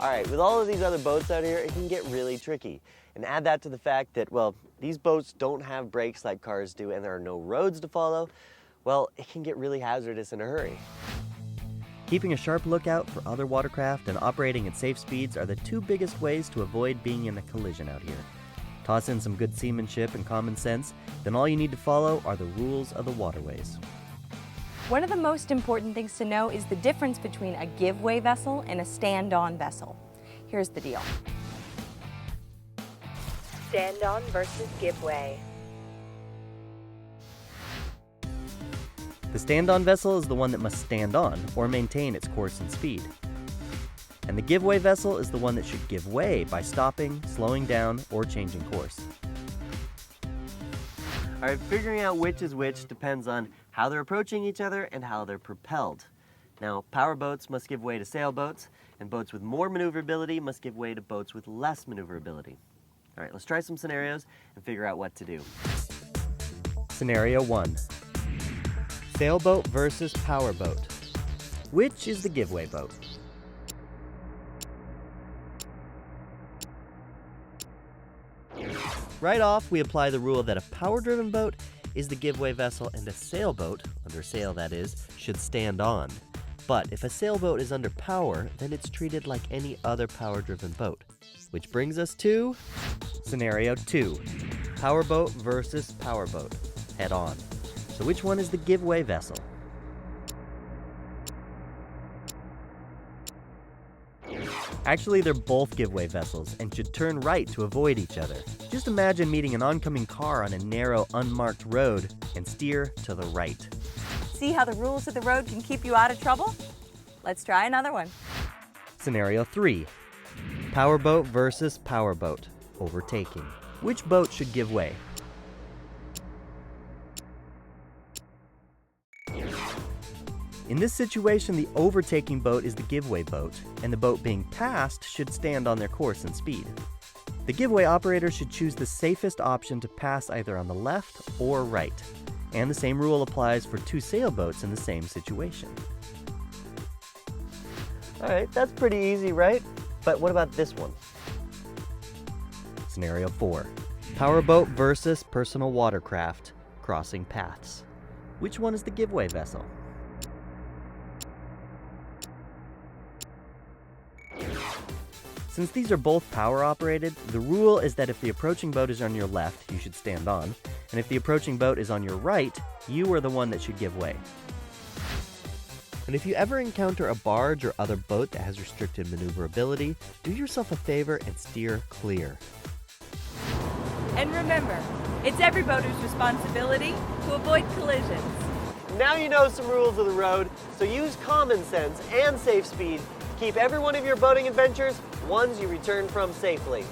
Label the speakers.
Speaker 1: All right, with all of these other boats out here, it can get really tricky. And add that to the fact that, well, these boats don't have brakes like cars do and there are no roads to follow, well, it can get really hazardous in a hurry.
Speaker 2: Keeping a sharp lookout for other watercraft and operating at safe speeds are the two biggest ways to avoid being in a collision out here. Toss in some good seamanship and common sense, then all you need to follow are the rules of the waterways.
Speaker 3: One of the most important things to know is the difference between a give-way vessel and a stand-on vessel. Here's the deal. Stand-on versus give-way.
Speaker 2: The stand-on vessel is the one that must stand on or maintain its course and speed. And the give-way vessel is the one that should give way by stopping, slowing down, or changing course.
Speaker 1: All right, figuring out which is which depends on how they're approaching each other and how they're propelled. Now, power boats must give way to sailboats, and boats with more maneuverability must give way to boats with less maneuverability. All right, let's try some scenarios and figure out what to do.
Speaker 2: Scenario 1. Sailboat versus powerboat. Which is the give-way boat? Right off, we apply the rule that a power-driven boat is the give-way vessel and a sailboat, under sail that is, should stand on. But if a sailboat is under power, then it's treated like any other power-driven boat. Which brings us to Scenario 2. Powerboat versus powerboat. Head on. So which one is the give-way vessel? Actually, they're both give-way vessels and should turn right to avoid each other. Just imagine meeting an oncoming car on a narrow, unmarked road and steer to the right.
Speaker 3: See how the rules of the road can keep you out of trouble? Let's try another one.
Speaker 2: Scenario 3. Powerboat versus powerboat. Overtaking. Which boat should give way? In this situation, the overtaking boat is the give-way boat, and the boat being passed should stand on their course and speed. The give-way operator should choose the safest option to pass either on the left or right, and the same rule applies for two sailboats in the same situation.
Speaker 1: All right, that's pretty easy, right? But what about this one?
Speaker 2: Scenario 4. Powerboat versus personal watercraft, crossing paths. Which one is the give-way vessel? Since these are both power-operated, the rule is that if the approaching boat is on your left, you should stand on, and if the approaching boat is on your right, you are the one that should give way. And if you ever encounter a barge or other boat that has restricted maneuverability, do yourself a favor and steer clear.
Speaker 3: And remember, it's every boater's responsibility to avoid collisions.
Speaker 1: Now you know some rules of the road, so use common sense and safe speed to keep every one of your boating adventures ones you return from safely.